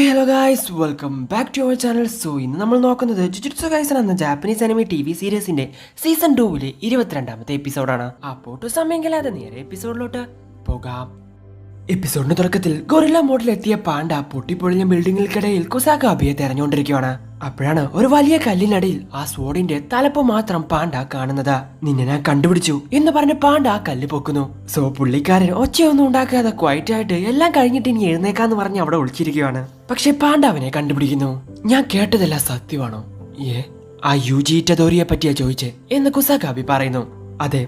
Hello guys, welcome back to our channel. So ഇന്ന് നമ്മൾ നോക്കുന്നത് ജുജുത്സു കൈസൻ എന്ന ജാപ്പനീസ് അനിമി TV സീരീസിന്റെ സീസൺ 2 22ാമത്തെ എപ്പിസോഡാണ്. അപ്പോൾ സമയം കളയാതെ നേരെ എപ്പിസോഡിലോട്ട് പോകാം. എപ്പിസോഡിന്റെ തുടക്കത്തിൽ ഗൊറില്ല മോഡിൽ എത്തിയ പാണ്ട പൊട്ടിപ്പൊളിഞ്ഞ ബിൽഡിങ്ങുകൾക്കിടയിൽ കുസാകാബിയെ തെരഞ്ഞുകൊണ്ടിരിക്കുകയാണ്. അപ്പോഴാണ് ഒരു വലിയ കല്ലിനടിയിൽ ആ സ്വോർഡിന്റെ തലപ്പ് മാത്രം പാണ്ട കാണുന്നത്. നിന്നെ ഞാൻ കണ്ടുപിടിച്ചു എന്ന് പറഞ്ഞ് പാണ്ട ആ കല്ല് പൊക്കുന്നു. സോ പുള്ളിക്കാരൻ ഒച്ചയൊന്നും ഉണ്ടാക്കാതെ ക്വൈറ്റ് ആയിട്ട് എല്ലാം കഴിഞ്ഞിട്ട് ഇനി എഴുന്നേക്കാന്ന് പറഞ്ഞ് അവിടെ ഒളിച്ചിരിക്കുകയാണ്. പക്ഷെ പാണ്ട അവനെ കണ്ടുപിടിക്കുന്നു. ഞാൻ കേട്ടതെല്ലാം സത്യമാണോ? ആ യുജി ഇറ്റദോരിയെ പറ്റിയാ ചോദിച്ചേ എന്ന് കുസാകാബി പറയുന്നു. അതെ,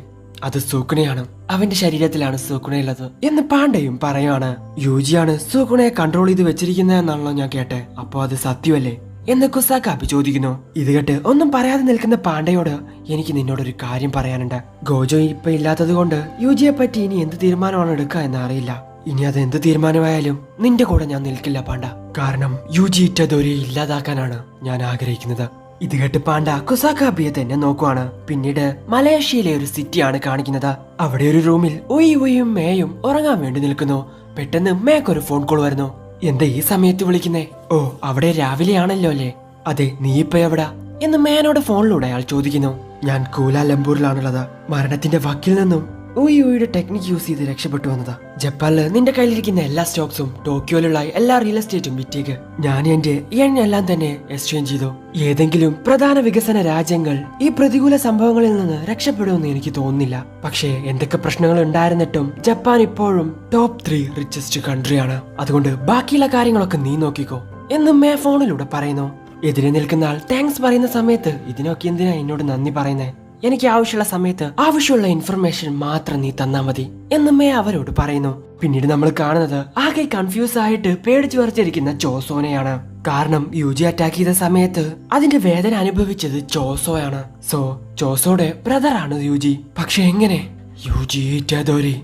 അത് സൂക്കുണയാണ്. അവന്റെ ശരീരത്തിലാണ് സൂക്കുണയുള്ളത് എന്ന് പാണ്ടയും പറയുവാണ്. യുജിയാണ് സൂക്കുണയെ കൺട്രോൾ ചെയ്ത് വെച്ചിരിക്കുന്നതെന്നാണല്ലോ ഞാൻ കേട്ടെ. അപ്പൊ അത് സത്യമല്ലേ എന്ന് കുസാകാബി ചോദിക്കുന്നു. ഇത് കേട്ട് ഒന്നും പറയാതെ നിൽക്കുന്ന പാണ്ടയോട് എനിക്ക് നിന്നോടൊരു കാര്യം പറയാനുണ്ട്. ഗോജോ ഇപ്പൊ ഇല്ലാത്തത് കൊണ്ട് യുജിയെ പറ്റി ഇനി എന്ത് തീരുമാനമാണ് എടുക്കുക എന്ന് അറിയില്ല. ഇനി അത് എന്ത് തീരുമാനമായാലും നിന്റെ കൂടെ ഞാൻ നിൽക്കില്ല പാണ്ട. കാരണം യുജി ഇറ്റദോരിയെ ഇല്ലാതാക്കാനാണ് ഞാൻ ആഗ്രഹിക്കുന്നത്. ഇത് കേട്ട് പാണ്ട കുസാകാബിയെ തന്നെ നോക്കുവാണ്. പിന്നീട് മലേഷ്യയിലെ ഒരു സിറ്റിയാണ് കാണിക്കുന്നത്. അവിടെ ഒരു റൂമിൽ ഉയും മേയും ഉറങ്ങാൻ വേണ്ടി നിൽക്കുന്നു. പെട്ടെന്ന് മേക്കൊരു ഫോൺ കോൾ വരുന്നു. എന്താ ഈ സമയത്ത് വിളിക്കുന്നേ? ഓ, അവിടെ രാവിലെയാണല്ലോ അല്ലേ? അതെ, നീ ഇപ്പൊ എവിടാ എന്ന് മേനോട് ഫോണിലൂടെ അയാൾ ചോദിക്കുന്നു. ഞാൻ കൂലാലംപൂരിലാണുള്ളത്. മരണത്തിന്റെ വക്കിൽ നിന്നും ഉയുടെ ടെക്നിക് യൂസ് ചെയ്ത് രക്ഷപ്പെട്ടു വന്നതാ. ജപ്പാനില് നിന്റെ കയ്യിലിരിക്കുന്ന എല്ലാ സ്റ്റോക്സും ടോക്കിയോയിലുള്ള എല്ലാ റിയൽ എസ്റ്റേറ്റും വിറ്റേക്ക്. ഞാൻ എന്റെ എല്ലാം തന്നെ എക്സ്ചേഞ്ച് ചെയ്തു. ഏതെങ്കിലും പ്രധാന വികസന രാജ്യങ്ങൾ ഈ പ്രതികൂല സംഭവങ്ങളിൽ നിന്ന് രക്ഷപ്പെടുമെന്ന് എനിക്ക് തോന്നുന്നില്ല. പക്ഷേ എന്തൊക്കെ പ്രശ്നങ്ങൾ ഉണ്ടായിരുന്നിട്ടും ജപ്പാൻ ഇപ്പോഴും ടോപ്പ് 3 റിച്ചസ്റ്റ് കൺട്രിയാണ്. അതുകൊണ്ട് ബാക്കിയുള്ള കാര്യങ്ങളൊക്കെ നീ നോക്കിക്കോ എന്ന് മേ ഫോണിലൂടെ പറയുന്നു. എതിരെ നിൽക്കുന്ന ആൾ താങ്ക്സ് പറയുന്ന സമയത്ത് ഇതിനൊക്കെ എന്തിനാ എന്നോട് നന്ദി പറയുന്നേ? എനിക്ക് ആവശ്യമുള്ള സമയത്ത് ആവശ്യമുള്ള ഇൻഫർമേഷൻ മാത്രം നീ തന്നാ മതി എന്ന് മേ അവരോട് പറയുന്നു. പിന്നീട് നമ്മൾ കാണുന്നത് ആകെ കൺഫ്യൂസ് ആയിട്ട് പേടിച്ചു വരച്ചിരിക്കുന്ന ചോസോനെയാണ്. കാരണം യുജി അറ്റാക്ക് ചെയ്ത സമയത്ത് അതിന്റെ വേദന അനുഭവിച്ചത് ചോസോയാണ്. So ചോസോയുടെ ബ്രദറാണ് UG. പക്ഷെ എങ്ങനെ? യുജി ഇറ്റദോരി,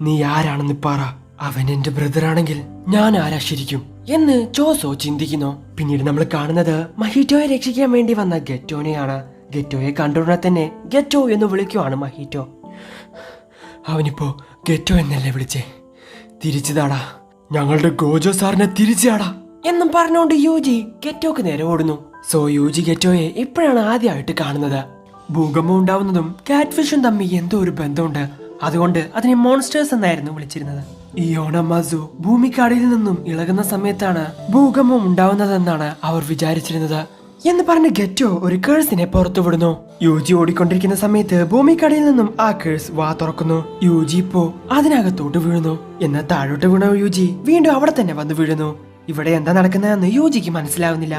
നീ ആരാണെന്ന് പറ. അവൻ എന്റെ ബ്രദർ ആണെങ്കിൽ ഞാൻ ആരാ ശരിക്കും എന്ന് ചോസോ ചിന്തിക്കുന്നു. പിന്നീട് നമ്മൾ കാണുന്നത് മഹിറ്റോയെ രക്ഷിക്കാൻ വേണ്ടി വന്ന ഗെറ്റോനെയാണ്. ഗെറ്റോയെ കണ്ടുടനെ തന്നെ ഗെറ്റോ എന്ന് വിളിക്കുവാണ് മഹിറ്റോ. അവനിപ്പോ ഗെറ്റോ എന്നല്ലേ വിളിച്ചേ? തിരിച്ചുതാടാ, ഞങ്ങളുടെ ഗോജോ സാറിനെ തിരിച്ചാടാ എന്നും പറഞ്ഞുകൊണ്ട് യുജി ഗെറ്റോക്ക് നേരെ ഓടുന്നു. സോ യുജി ഗെറ്റോയെ ഇപ്പോഴാണ് ആദ്യമായിട്ട് കാണുന്നത്. ഭൂകമ്പം ഉണ്ടാവുന്നതും കാറ്റ് ഫിഷും തമ്മിൽ എന്തോ ഒരു ബന്ധമുണ്ട്. അതുകൊണ്ട് അതിനെ മോൺസ്റ്റേഴ്സ് എന്നായിരുന്നു വിളിച്ചിരുന്നത്. ഈ ഓണമാസു ഭൂമിക്കടിയിൽ നിന്നും ഇളകുന്ന സമയത്താണ് ഭൂകമ്പം ഉണ്ടാവുന്നതെന്നാണ് അവർ വിചാരിച്ചിരുന്നത് എന്ന് പറഞ്ഞ് ഗെറ്റോ ഒരു കേഴ്സിനെ പുറത്തു വിടുന്നു. യുജി ഓടിക്കൊണ്ടിരിക്കുന്ന സമയത്ത് ഭൂമിക്കടിയിൽ നിന്നും ആ കേഴ്സ് വാ തുറക്കുന്നു. യുജി ഇപ്പോ അതിനകത്തോട്ട് വീഴുന്നു. എന്നാൽ താഴോട്ട് വീണ യുജി വീണ്ടും അവിടെ തന്നെ വന്ന് വീഴുന്നു. ഇവിടെ എന്താ നടക്കുന്നതെന്ന് യുജിക്ക് മനസ്സിലാവുന്നില്ല.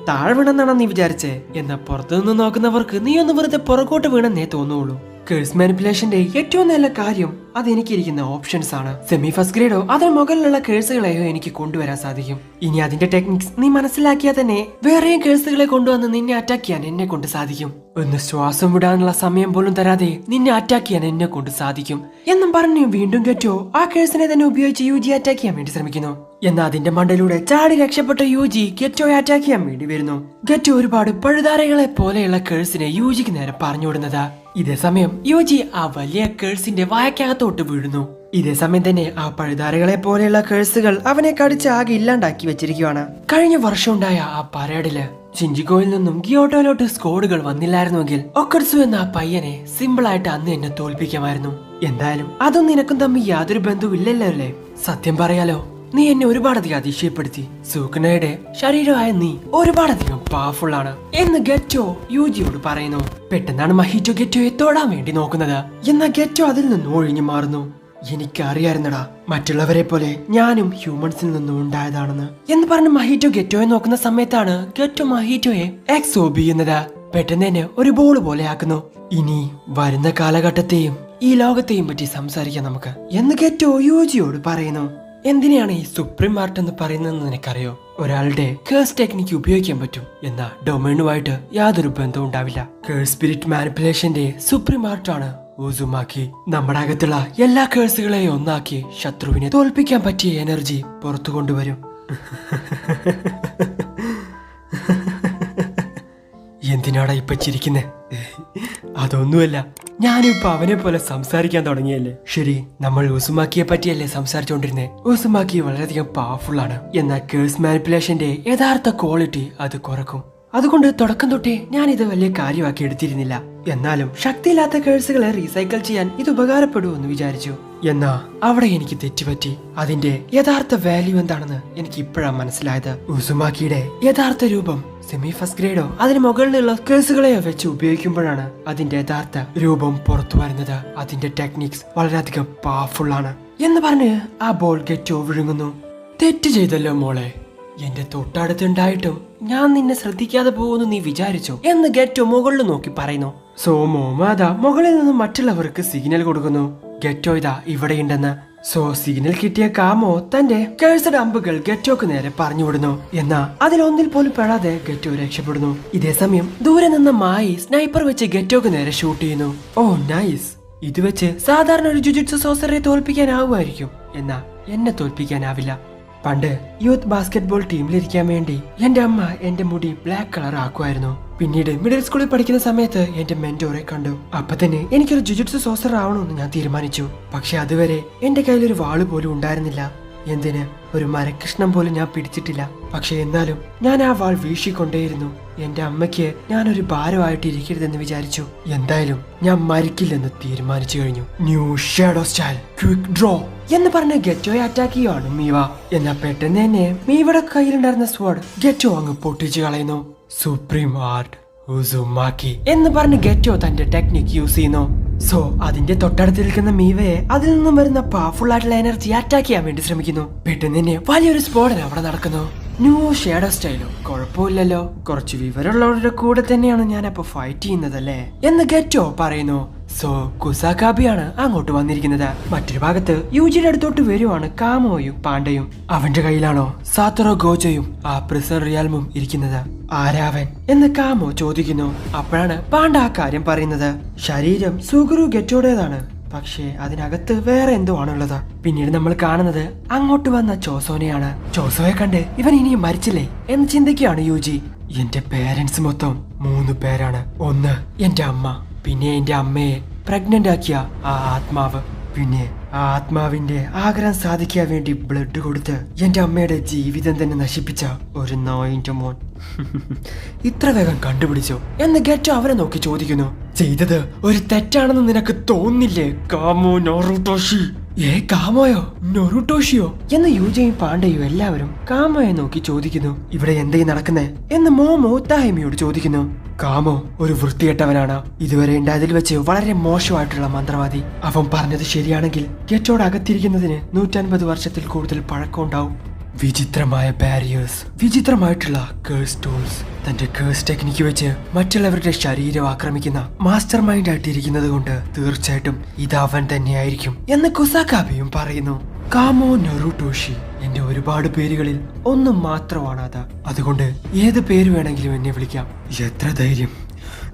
താഴെ വീണെന്നാണോ നീ വിചാരിച്ചേ? എന്നാ പുറത്തു നിന്ന് നോക്കുന്നവർക്ക് നീ ഒന്ന് വെറുതെ പുറകോട്ട് വീണെന്നേ തോന്നുള്ളൂ. കേഴ്സ് മാനിപ്പുലേഷന്റെ ഏറ്റവും നല്ല കാര്യം അതെനിക്കിരിക്കുന്ന ഓപ്ഷൻസ് ആണ്. സെമി ഫസ്റ്റ് ഗ്രേഡോ അതിന് മുകളിലുള്ള കേഴ്സുകളെയോ എനിക്ക് കൊണ്ടുവരാൻ സാധിക്കും. ഇനി അതിന്റെ ടെക്നിക്സ് നീ മനസ്സിലാക്കിയാൽ തന്നെ വേറെയും കേഴ്സുകളെ കൊണ്ടുവന്ന് നിന്നെ അറ്റാക്ക് ചെയ്യാൻ എന്നെ കൊണ്ട് സാധിക്കും. ഒന്ന് ശ്വാസം വിടാനുള്ള സമയം പോലും തരാതെ നിന്നെ അറ്റാക്ക് ചെയ്യാൻ എന്നെ കൊണ്ട് സാധിക്കും എന്നും പറഞ്ഞു വീണ്ടും ഗെറ്റോ ആ കേഴ്സിനെ തന്നെ ഉപയോഗിച്ച് യുജി അറ്റാക്ക് ചെയ്യാൻ വേണ്ടി ശ്രമിക്കുന്നു. എന്നാൽ അതിന്റെ മണ്ടയിലൂടെ ചാടി രക്ഷപ്പെട്ട യുജി ഗെറ്റോയെ അറ്റാക്ക് ചെയ്യാൻ വേണ്ടി വരുന്നു. ഗെറ്റോ ഒരുപാട് പഴുതാരകളെ പോലെയുള്ള കേഴ്സിനെ യുജിക്ക് നേരെ പറഞ്ഞുവിടുന്നതാ. ഇതേ സമയം യുജി ആ വലിയ കേഴ്സിന്റെ വായക്കകത്തോട്ട് വീഴുന്നു. ഇതേ സമയം തന്നെ ആ പഴുതാരകളെ പോലെയുള്ള കേഴ്സുകൾ അവനെ കടിച്ച് ആകെ ഇല്ലാണ്ടാക്കി വെച്ചിരിക്കുകയാണ്. കഴിഞ്ഞ വർഷം ഉണ്ടായ ആ പരേഡില് ഷിൻജിഗോയിൽ നിന്നും ഗിയോട്ടോയിലോട്ട് സ്ക്വാഡുകൾ വന്നില്ലായിരുന്നുവെങ്കിൽ ഒക്കർസു എന്ന ആ പയ്യനെ സിമ്പിൾ ആയിട്ട് അന്ന് എന്നെ തോൽപ്പിക്കാമായിരുന്നു. എന്തായാലും അതും നിനക്കും തമ്മിൽ യാതൊരു ബന്ധവുമില്ലല്ലോ അല്ലേ? സത്യം പറയാലോ, നീ എന്നെ ഒരുപാടധികം അതിശയപ്പെടുത്തി. സൂക്കുണയുടെ ശരീരമായ നീ ഒരുപാടധികം പവർഫുൾ ആണ് എന്ന് ഗെറ്റോ യുജിയോട് പറയുന്നു. പെട്ടെന്നാണ് മഹിറ്റോ ഗെറ്റോയെ തൊടാൻ വേണ്ടി നോക്കുന്നത്. എന്നാൽ ഗെറ്റോ അതിൽ നിന്ന് ഒഴിഞ്ഞു മാറുന്നു. എനിക്കറിയായിരുന്നടാ, മറ്റുള്ളവരെ പോലെ ഞാനും ഹ്യൂമൻസിൽ നിന്നും ഉണ്ടായതാണെന്ന് എന്ന് പറഞ്ഞ് മഹിറ്റോ ഗെറ്റോയെ നോക്കുന്ന സമയത്താണ് ഗെറ്റോ മഹിറ്റോയെ എക്സോബ് ചെയ്യുന്നത്. പെട്ടെന്ന് തന്നെ ഒരു ബോൾ പോലെ ആക്കുന്നു. ഇനി വരുന്ന കാലഘട്ടത്തെയും ഈ ലോകത്തെയും പറ്റി സംസാരിക്കാം നമുക്ക് എന്ന് ഗെറ്റോ യുജിയോട് പറയുന്നു. എന്തിനാണ് ഈ സുപ്രീം ആർട്ട് എന്ന് പറയുന്നതെന്ന് നിനക്കറിയോ? ഒരാളുടെ കേഴ്സ് ടെക്നിക്ക് ഉപയോഗിക്കാൻ പറ്റും, എന്നാ ഡൊമൈനുമായിട്ട് യാതൊരു ബന്ധവും ഉണ്ടാവില്ല. കേഴ്സ് സ്പിരിറ്റ് മാനിപ്പുലേഷന്റെ സുപ്രീം ആർട്ടാണ് ഉസുമാക്കി. നമ്മുടെ അകത്തുള്ള എല്ലാ കേഴ്സുകളെയും ഒന്നാക്കി ശത്രുവിനെ തോൽപ്പിക്കാൻ പറ്റിയ എനർജി പുറത്തു കൊണ്ടുവരും. എന്തിനാടാ ഇപ്പൊ ചിരിക്കുന്നേ? അതൊന്നുമല്ല, ഞാനിപ്പോ അവനെ പോലെ സംസാരിക്കാൻ തുടങ്ങിയല്ലേ. ശരി, നമ്മൾ ഉസുമാക്കിയെ പറ്റിയല്ലേ സംസാരിച്ചോണ്ടിരുന്നേ. ഉസുമാക്കി വളരെയധികം പവർഫുൾ ആണ്. എന്നാൽ കേഴ്സ് മാനിപ്പുലേഷന്റെ യഥാർത്ഥ ക്വാളിറ്റി അത് കുറക്കും. അതുകൊണ്ട് തുടക്കം തൊട്ടേ ഞാൻ ഇത് വലിയ കാര്യമാക്കി എടുത്തിരുന്നില്ല. എന്നാലും ശക്തിയില്ലാത്ത കേഴ്സുകളെ റീസൈക്കിൾ ചെയ്യാൻ ഇത് ഉപകാരപ്പെടുമെന്ന് വിചാരിച്ചു. എന്നാ അവിടെ എനിക്ക് തെറ്റുപറ്റി. അതിന്റെ യഥാർത്ഥ വാല്യൂ എന്താണെന്ന് എനിക്ക് ഇപ്പോഴാണ് മനസ്സിലായത്. ഉസുമാക്കിയുടെ യഥാർത്ഥ രൂപം സെമി ഫസ്റ്റ് ഗ്രേഡോ അതിന് മുകളിലുള്ള കേഴ്സുകളെയോ വെച്ച് ഉപയോഗിക്കുമ്പോഴാണ് അതിന്റെ യഥാർത്ഥ രൂപം പുറത്തു വരുന്നത്. അതിന്റെ ടെക്നിക്സ് വളരെയധികം പവർഫുൾ ആണ് എന്ന് പറഞ്ഞ് ആ ബോൾ ഗെറ്റോ വിഴുങ്ങുന്നു. തെറ്റ് ചെയ്തല്ലോ മോളെ, എന്റെ തൊട്ടടുത്തുണ്ടായിട്ടും ഞാൻ നിന്നെ ശ്രദ്ധിക്കാതെ പോകുന്നു നീ വിചാരിച്ചോ എന്ന് ഗെറ്റോ മുകളിൽ നോക്കി പറയുന്നു. സോ മോമാത മുകളിൽ നിന്ന് മറ്റുള്ളവർക്ക് സിഗ്നൽ കൊടുക്കുന്നു. ഗെറ്റോ ഇതാ ഇവിടെയുണ്ടെന്ന്. സോ സിഗ്നൽ കിട്ടിയ കാമോ തന്റെ കേഴ്സഡ് അമ്പുകൾ ഗെറ്റോക്ക് നേരെ പറഞ്ഞു വിടുന്നു. എന്നാ അതിലൊന്നിൽ പോലും പെടാതെ ഗെറ്റോ രക്ഷപ്പെടുന്നു. ഇതേ സമയം ദൂരെ നിന്ന് മായി സ്നൈപ്പർ വെച്ച് ഗെറ്റോക്ക് നേരെ ഷൂട്ട് ചെയ്യുന്നു. ഓ നൈസ്. ഇത് വെച്ച് സാധാരണ ഒരു ജുജുറ്റ്സു സോസറെ തോൽപ്പിക്കാനാവുമായിരിക്കും, എന്നാ എന്നെ തോൽപ്പിക്കാനാവില്ല. പണ്ട് യൂത്ത് ബാസ്കറ്റ്ബോൾ ടീമിലിരിക്കാൻ വേണ്ടി എന്റെ അമ്മ എന്റെ മുടി ബ്ലാക്ക് കളർ ആക്കുമായിരുന്നു. പിന്നീട് മിഡിൽ സ്കൂളിൽ പഠിക്കുന്ന സമയത്ത് എന്റെ മെന്റോറെ കണ്ടു. അപ്പൊ തന്നെ എനിക്കൊരു ജുജുറ്റ്സു സോസർ ആവണമെന്ന് ഞാൻ തീരുമാനിച്ചു. പക്ഷെ അതുവരെ എന്റെ കയ്യിലൊരു വാള് പോലും ഉണ്ടായിരുന്നില്ല. എന്തിന് ഒരു മരകൃഷ്ണം പോലും ഞാൻ പിടിച്ചിട്ടില്ല. പക്ഷെ എന്നാലും ഞാൻ ആ വാൾ വീശിക്കൊണ്ടേയിരുന്നു. എന്റെ അമ്മയ്ക്ക് ഞാനൊരു ഭാരമായിട്ട് ഇരിക്കരുതെന്ന് വിചാരിച്ചു. എന്തായാലും ഞാൻ മരിക്കില്ലെന്ന് തീരുമാനിച്ചു കഴിഞ്ഞു. New shadow style quick draw എന്ന് പറഞ്ഞ ഗെറ്റോയെ അറ്റാക്ക് ചെയ്യുവാണ് മീവ. എന്നാ പെട്ടെന്ന് തന്നെ മീവയുടെ കയ്യിലുണ്ടായിരുന്ന സ്വാഡ് ഗെറ്റോ അങ്ങ് പൊട്ടിച്ചു കളയുന്നു. സുപ്രീം ആർട്ട് ഉസുമാക്കി എന്ന് പറഞ്ഞ് ഗെറ്റോ തന്റെ ടെക്നിക് യൂസ് ചെയ്യുന്നു. സോ അതിന്റെ തൊട്ടടുത്ത് നിൽക്കുന്ന മീവയെ അതിൽ നിന്നും വരുന്ന പവർഫുൾ ആയിട്ടുള്ള എനർജി അറ്റാക്ക് ചെയ്യാൻ വേണ്ടി ശ്രമിക്കുന്നു. പെട്ടെന്ന് തന്നെ വലിയൊരു സ്ഫോടനം അവിടെ നടക്കുന്നു. ന്യൂ ഷാഡോ സ്റ്റൈലോ കുഴപ്പമില്ലല്ലോ, കുറച്ച് വിവരമുള്ളവരുടെ കൂടെ തന്നെയാണ് ഞാൻ അപ്പൊ ഫൈറ്റ് ചെയ്യുന്നതല്ലേ എന്ന് ഗെറ്റോ പറയുന്നു. സോ കുസാകാബിയാണ് അങ്ങോട്ട് വന്നിരിക്കുന്നത്. മറ്റൊരു ഭാഗത്ത് യൂജിയുടെ അടുത്തോട്ട് വരുവാണ് കാമോയും പാണ്ഡയും. അവന്റെ കയ്യിലാണോ സാത്തറോ ഗോജയും ആ പ്രിസൺ റിയാൽമും ഇരിക്കുന്നത്? ആരാവൻ എന്ന് കാമോ ചോദിക്കുന്നു. അപ്പോഴാണ് പാണ്ഡ ആ കാര്യം പറയുന്നത്. ശരീരം സുഗുരു ഗെറ്റോടേതാണ്, പക്ഷേ അതിനകത്ത് വേറെ എന്തോ ആണുള്ളത്. പിന്നീട് നമ്മൾ കാണുന്നത് അങ്ങോട്ട് വന്ന ചോസോനെയാണ്. ചോസോയെ കണ്ട് ഇവൻ ഇനിയും മരിച്ചില്ലേ എന്ന് ചിന്തിക്കുകയാണ് യൂജി. എന്റെ പേരൻസ് മൊത്തം 3 പേരാണ്. ഒന്ന് എന്റെ അമ്മ, പിന്നെ എന്റെ അമ്മയെ പ്രഗ്നന്റ് ആക്കിയ ആ ആത്മാവ്, പിന്നെ ആ ആത്മാവിന്റെ ആഗ്രഹം സാധിക്കാൻ വേണ്ടി ബ്ലഡ് കൊടുത്ത് എന്റെ അമ്മയുടെ ജീവിതം തന്നെ നശിപ്പിച്ച ഒരു നായിന്റെ മോൻ. ഇത്ര വേഗം കണ്ടുപിടിച്ചോ എന്ന് ഗെറ്റോ അവനെ നോക്കി ചോദിക്കുന്നു. ചെയ്തത് ഒരു തെറ്റാണെന്ന് നിനക്ക് തോന്നില്ലേ കാമോ നൊറുട്ടോഷി? കാമോയോ നൊറുട്ടോഷിയോ എന്ന് യൂജയും പാണ്ഡയും എല്ലാവരും കാമോയെ നോക്കി ചോദിക്കുന്നു. ഇവിടെ എന്തേ നടക്കുന്നേ എന്ന് മോമോ താഹിമിയോട് ചോദിക്കുന്നു. കാമോ ഒരു വൃത്തികെട്ടവനാണ്. ഇതുവരെ ഉണ്ടായതിൽ വെച്ച് വളരെ മോശമായിട്ടുള്ള മന്ത്രവാദി. അവൻ പറഞ്ഞത് ശരിയാണെങ്കിൽ ഗെറ്റോട് അകത്തിരിക്കുന്നതിന് 150 വർഷത്തിൽ കൂടുതൽ പഴക്കമുണ്ടാവും. വിചിത്രമായ ബാരിയേഴ്സ്, വിചിത്രമായിട്ടുള്ള കേഴ്സ് ടൂൾസ്, തന്റെ കേഴ്സ് ടെക്നിക്ക് വെച്ച് മറ്റുള്ളവരുടെ ശരീരം ആക്രമിക്കുന്ന മാസ്റ്റർ മൈൻഡ് ആയിട്ടിരിക്കുന്നത് കൊണ്ട് തീർച്ചയായിട്ടും ഇത് അവൻ തന്നെയായിരിക്കും എന്ന് കുസാകാബിയും പറയുന്നു. കാമോ നൊറുട്ടോഷി എന്റെ ഒരുപാട് പേരുകളിൽ ഒന്നും മാത്രമാണ് അത്. അതുകൊണ്ട് ഏത് പേര് വേണമെങ്കിലും എന്നെ വിളിക്കാം. എത്ര ധൈര്യം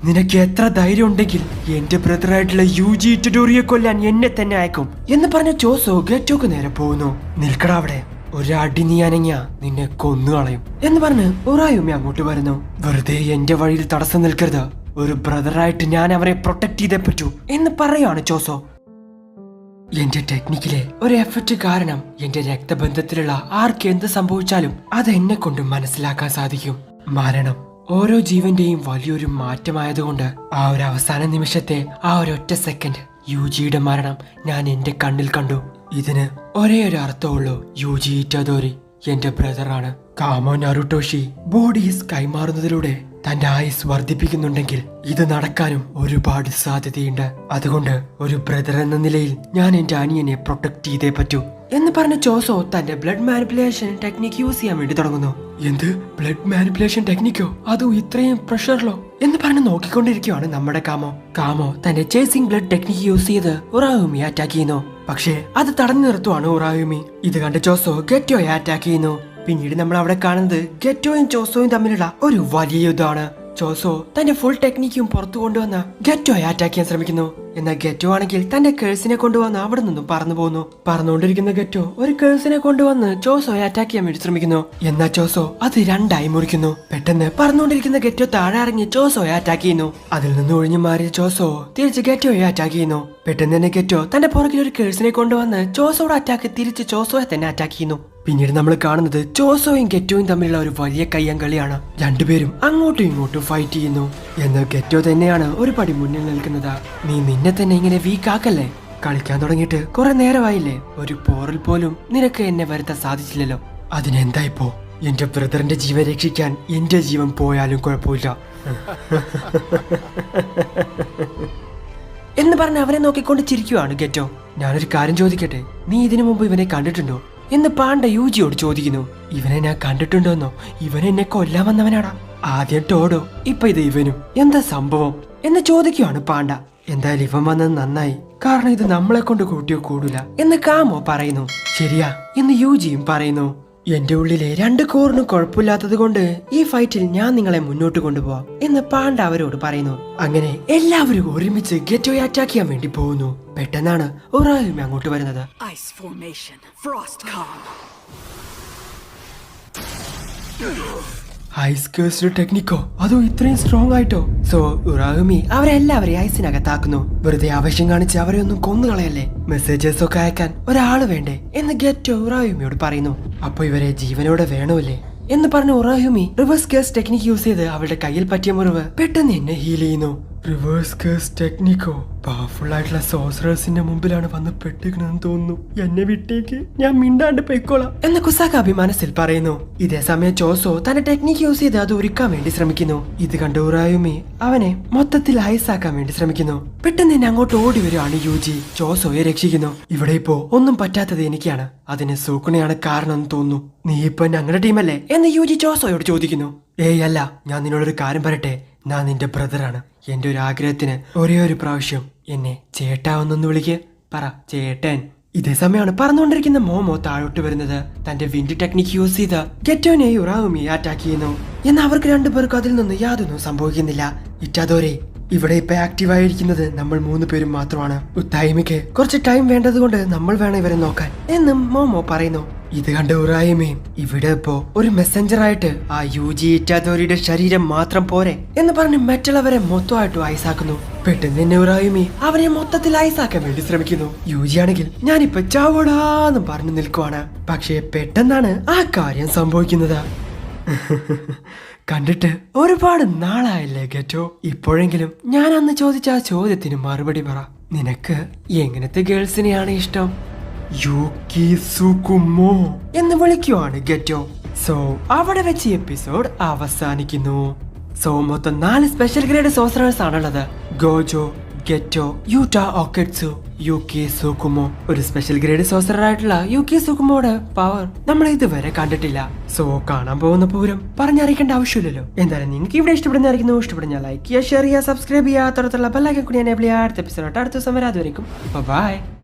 നിനക്ക്, എത്ര ധൈര്യം ഉണ്ടെങ്കിൽ എന്റെ ബ്രദറായിട്ടുള്ള യൂജി ഇറ്റഡോറിയെ കൊല്ലാൻ എന്നെ തന്നെ അയക്കും എന്ന് പറഞ്ഞ ചോസോ ഗെറ്റോക്ക് നേരെ പോകുന്നു. നിൽക്കടാ അവിടെ, ഒരടി നീ അനങ്ങിയ നിന്നെ കൊന്നുകളയും എന്ന് പറഞ്ഞ് ഉറായുമി അങ്ങോട്ട് വരുന്നു. വെറുതെ എന്റെ വഴിയിൽ തടസ്സം നിൽക്കരുത്, ഒരു ബ്രദറായിട്ട് ഞാൻ അവരെ പ്രൊട്ടക്ട് ചെയ്തേ പറ്റൂ എന്ന് പറയാണ് ചോസോ. എന്റെ ടെക്നിക്കിലെ ഒരു എഫക്റ്റ് കാരണം എന്റെ രക്തബന്ധത്തിലുള്ള ആർക്ക് എന്ത് സംഭവിച്ചാലും അത് എന്നെ കൊണ്ട് മനസ്സിലാക്കാൻ സാധിക്കും. മരണം ഓരോ ജീവന്റെയും വലിയൊരു മാറ്റമായതുകൊണ്ട് ആ ഒരു അവസാന നിമിഷത്തെ ആ ഒരൊറ്റ സെക്കൻഡ് യൂജിയുടെ മരണം ഞാൻ എന്റെ കണ്ണിൽ കണ്ടു. ഇതിന് ഒരേ ഒരു അർത്ഥമുള്ളൂ, യൂജി ഇറ്റഡോറി എന്റെ ബ്രദറാണ്. കാമോ നറുട്ടോഷി ബോഡീസ് കൈമാറുന്നതിലൂടെ തന്റെ ആയുസ് വർദ്ധിപ്പിക്കുന്നുണ്ടെങ്കിൽ ഇത് നടക്കാനും ഒരുപാട് സാധ്യതയുണ്ട്. അതുകൊണ്ട് ഒരു ബ്രദർ എന്ന നിലയിൽ ഞാൻ എന്റെ അനിയനെ പ്രൊട്ടക്ട് ചെയ്തേ പറ്റൂ എന്ന് പറഞ്ഞ ചോസോ തന്റെ ബ്ലഡ് മാനിപ്പുലേഷൻ ടെക്നിക് യൂസ് ചെയ്യാൻ വേണ്ടി തുടങ്ങുന്നു. എന്ത് ബ്ലഡ് മാനിപ്പുലേഷൻ ടെക്നിക്കോ, അതും ഇത്രയും പ്രഷറിലോ എന്ന് പറഞ്ഞ് നോക്കിക്കൊണ്ടിരിക്കുകയാണ് നമ്മുടെ കാമോ തന്റെ ചേസിംഗ് ബ്ലഡ് ടെക്നിക് യൂസ് ചെയ്ത് ഉറായുമി അറ്റാക്ക് ചെയ്യുന്നു. പക്ഷേ അത് തടഞ്ഞു നിർത്തുവാണ് ഉറായുമി. ഇത് കണ്ട് ചോസോ ഗെറ്റോയെ അറ്റാക്ക് ചെയ്യുന്നു. പിന്നീട് നമ്മൾ അവിടെ കാണുന്നത് ഗെറ്റോയും ചോസോയും തമ്മിലുള്ള ഒരു വലിയ യുദ്ധമാണ്. ചോസോ തന്റെ ഫുൾ ടെക്നിക്കും പുറത്തു കൊണ്ടുവന്ന ഗെറ്റോയെ അറ്റാക്ക് ചെയ്യാൻ ശ്രമിക്കുന്നു. എന്നാൽ ഗെറ്റോ ആണെങ്കിൽ തന്റെ കേഴ്സിനെ കൊണ്ടുവന്ന് അവിടെ നിന്നും പറന്നു പോകുന്നു. പറന്നുകൊണ്ടിരിക്കുന്ന ഗെറ്റോ ഒരു കേഴ്സിനെ കൊണ്ടുവന്ന് ചോസോയെ അറ്റാക്ക് ചെയ്യാൻ വേണ്ടി ശ്രമിക്കുന്നു. എന്നാൽ ചോസോ അത് രണ്ടായി മുറിക്കുന്നു. പെട്ടെന്ന് പറന്നുകൊണ്ടിരിക്കുന്ന ഗെറ്റോ താഴെ ഇറങ്ങി ചോസോയെ അറ്റാക്ക് ചെയ്യുന്നു. അതിൽ നിന്ന് ഒഴിഞ്ഞു മാറിയ ചോസോ തിരിച്ച് ഗെറ്റോയെ അറ്റാക്ക് ചെയ്യുന്നു. പെട്ടെന്ന് തന്നെ ഗെറ്റോ തന്റെ പുറകിൽ ഒരു കേഴ്സിനെ കൊണ്ടുവന്ന് ചോസോയുടെ അറ്റാക്ക് തിരിച്ച് ചോസോയെ തന്നെ അറ്റാക്ക് ചെയ്യുന്നു. പിന്നീട് നമ്മൾ കാണുന്നത് ചോസോയും ഗെറ്റോയും തമ്മിലുള്ള ഒരു വലിയ കയ്യാങ്കളിയാണ്. രണ്ടുപേരും അങ്ങോട്ടും ഇങ്ങോട്ടും ഫൈറ്റ് ചെയ്യുന്നു. എന്നാൽ ഗെറ്റോ തന്നെയാണ് ഒരു പടി മുന്നിൽ നിൽക്കുന്നത്. നീ നിന്നെ തന്നെ ഇങ്ങനെ വീക്കാക്കല്ലേ? കളിക്കാൻ തുടങ്ങിയിട്ട് കുറെ നേരമായില്ലേ? ഒരു പോറൽ പോലും നിനക്ക് എന്നെ വരുത്താൻ സാധിച്ചില്ലല്ലോ. അതിനെന്താ ഇപ്പോ? എന്റെ ബ്രദറിന്റെ ജീവൻ രക്ഷിക്കാൻ എന്റെ ജീവൻ പോയാലും കുഴപ്പമില്ല എന്ന് പറഞ്ഞ് അവനെ നോക്കിക്കൊണ്ട് ചിരിക്കുവാണ് ഗെറ്റോ. ഞാനൊരു കാര്യം ചോദിക്കട്ടെ, നീ ഇതിനു മുമ്പ് ഇവനെ കണ്ടിട്ടുണ്ടോ എന്ന് പാണ്ഡ യൂജിയോട് ചോദിക്കുന്നു. ഇവനെ ഞാൻ കണ്ടിട്ടുണ്ടോന്നോ? ഇവൻ എന്നെ കൊല്ലാൻ വന്നവനാടാ. ആദ്യം ടോഡോ, ഇപ്പൊ ഇത് ഇവനും. എന്താ സംഭവം എന്ന് ചോദിക്കുവാണ് പാണ്ഡ. എന്തായാലും ഇവൻ വന്നത് നന്നായി, കാരണം ഇത് നമ്മളെ കൊണ്ട് കൂട്ടിയോ കൂടില്ല എന്ന് കാമോ പറയുന്നു. ശരിയാ എന്ന് യൂജിയും പറയുന്നു. എന്റെ ഉള്ളിലെ 2 കോറിനും കുഴപ്പമില്ലാത്തത് കൊണ്ട് ഈ ഫൈറ്റിൽ ഞാൻ നിങ്ങളെ മുന്നോട്ട് കൊണ്ടുപോവാം എന്ന് പാണ്ഡ അവരോട് പറയുന്നു. അങ്ങനെ എല്ലാവരും ഒരുമിച്ച് ഗെറ്റോയെ അറ്റാക്ക് ചെയ്യാൻ വേണ്ടി പോകുന്നു. പെട്ടെന്നാണ് ഒറായുമി അങ്ങോട്ട് വരുന്നത്. Ice cursed technique? അതോ ഇത്രയും സ്ട്രോങ് ആയിട്ടോ? സോ ഉറായുമി അവരെല്ലാവരെയും ഐസിനകത്താക്കുന്നു. വെറുതെ ആവശ്യം കാണിച്ച് അവരെ ഒന്നും കൊന്നുകളയല്ലേ, മെസ്സേജസ് ഒക്കെ അയക്കാൻ ഒരാള് വേണ്ടേ എന്ന് ഗെറ്റോ ഉറായുമിയോട് പറയുന്നു. അപ്പൊ ഇവരെ ജീവനോടെ വേണമല്ലേ എന്ന് പറഞ്ഞ ഉറായുമി റിവേഴ്സ് കേസ് ടെക്നിക്ക് യൂസ് ചെയ്ത് അവളുടെ കയ്യിൽ പറ്റിയ മുറിവ് പെട്ടെന്ന് എന്നെ ഹീൽ ചെയ്യുന്നു. Reverse case ടെക്നിക്കോ? പവർഫുൾ ആയിട്ടുള്ള സോസറേഴ്സിന്റെ മുമ്പിലാണ് വന്ന് പെട്ടിക്കണെന്ന് തോന്നുന്നു. എന്നെ വിട്ടേക്ക്, ഞാൻ മിണ്ടാണ്ട് പൊയ്ക്കോളാം എന്ന് കുസാകാബി മനസ്സിൽ പറയുന്നു. ഇതേ സമയം ചോസോ തന്റെ ടെക്നിക്ക് യൂസ് ചെയ്ത് അത് ഒരുക്കാൻ വേണ്ടി ശ്രമിക്കുന്നു. ഇത് കണ്ട ഉറായുമി അവനെ മൊത്തത്തിൽ ഐസാക്കാൻ വേണ്ടി ശ്രമിക്കുന്നു. പെട്ടെന്ന് തന്നെ അങ്ങോട്ട് ഓടി വരുവാണ് യൂജി. ചോസോയെ രക്ഷിക്കുന്നു. ഇവിടെ ഇപ്പോ ഒന്നും പറ്റാത്തത് എനിക്കാണ്, അതിന് സൂക്കുണയാണ് കാരണം എന്ന് തോന്നുന്നു. നീ ഇപ്പൊ ഞങ്ങളുടെ ടീമല്ലേ എന്ന് യൂജി ചോസോയോട് ചോദിക്കുന്നു. ഏയ് അല്ല, ഞാൻ നിന്നോടൊരു കാര്യം പറയട്ടെ, ഞാൻ നിന്റെ ബ്രദറാണ്. എന്റെ ഒരു ആഗ്രഹത്തിന് ഒരേ ഒരു പ്രാവശ്യം എന്നെ ചേട്ടാ ഒന്നൊന്ന് വിളിക്ക്, പറ ചേട്ടൻ. ഇതേ സമയമാണ് പറന്നുകൊണ്ടിരിക്കുന്ന മോമോ താഴോട്ട് വരുന്നത്. തന്റെ വിൻഡ് ടെക്നിക്ക് യൂസ് ചെയ്ത് ഗെറ്റോനെയും ഉറായുമിയെ അറ്റാക്ക് ചെയ്യുന്നു. എന്നാൽ അവർക്ക് രണ്ടുപേർക്കും അതിൽ നിന്ന് യാതൊന്നും സംഭവിക്കുന്നില്ല. ഇറ്റാദോരെ, ഇവിടെ ഇപ്പൊ ആക്റ്റീവ് ആയിരിക്കുന്നത് നമ്മൾ 3 പേരും മാത്രമാണ്. ഉത്തായിമിക്ക് കുറച്ച് ടൈം വേണ്ടതുകൊണ്ട് നമ്മൾ വേണം ഇവരെ നോക്കാൻ എന്നും മോമോ പറയുന്നു. ഇത് കണ്ട ഉറായുമി, ഇവിടെ ഇപ്പോ ഒരു മെസ്സഞ്ചർ ആയിട്ട് ആ യൂജി ഇറ്റാദോരിയുടെ ശരീരം മാത്രം പോരെ എന്ന് പറഞ്ഞ് മറ്റുള്ളവരെ മൊത്തമായിട്ട് ഐസാക്കുന്നു. പെട്ടെന്ന് തന്നെ ഉറായുമി അവനെ മൊത്തത്തിൽ ഐസാക്കാൻ വേണ്ടി ശ്രമിക്കുന്നു. യൂജി ആണെങ്കിൽ ഞാനിപ്പൊ ചാവടാന്ന് പറഞ്ഞു നിൽക്കുവാണ്. പക്ഷേ പെട്ടെന്നാണ് ആ കാര്യം സംഭവിക്കുന്നത്. കണ്ടിട്ട് ഒരുപാട് നാളായില്ലേ ഗെറ്റോ? ഇപ്പോഴെങ്കിലും ഞാൻ അന്ന് ചോദിച്ച ആ ചോദ്യത്തിന് മറുപടി പറ. നിനക്ക് എങ്ങനത്തെ ഗേൾസിനെയാണ് ഇഷ്ടം? യുകിസുകുമോ എന്ന് വിളിക്കുവാണ് ഗെറ്റോ. സോ അവിടെ വെച്ച് എപ്പിസോഡ് അവസാനിക്കുന്നു. സോ മൊത്തം 4 സ്പെഷ്യൽ ഗ്രേഡ് സോസറേഴ്സ് ആണുള്ളത്. Gojo, Geto, Yuta Okkotsu, Yuki Tsukumo. ഒരു സ്പെഷ്യൽ ഗ്രേഡ് സോസറർ ആയിട്ടുള്ള യുകിസുകുമോയുടെ പവർ നമ്മൾ ഇതുവരെ കണ്ടിട്ടില്ല. സോ കാണാൻ പോകുന്ന പൂരം പറഞ്ഞറിയിക്കേണ്ട ആവശ്യമില്ലല്ലോ. എന്തായാലും നിങ്ങൾക്ക് ഇവിടെ ഇഷ്ടപ്പെടുന്നതായിരിക്കുന്നു. ഇഷ്ടപ്പെടുന്ന ലൈക്ക് ചെയ്യുക, ഷെയർ ചെയ്യുക, സബ്സ്ക്രൈബ് ചെയ്യുക, തുടർന്നുള്ള ബെല്ലൈക്കൺ കൂടി എനേബിൾ ചെയ്യുക. അടുത്ത എപ്പിസോഡ് അടുത്ത ദിവസം വരെ. അതുവരെയും ബൈ.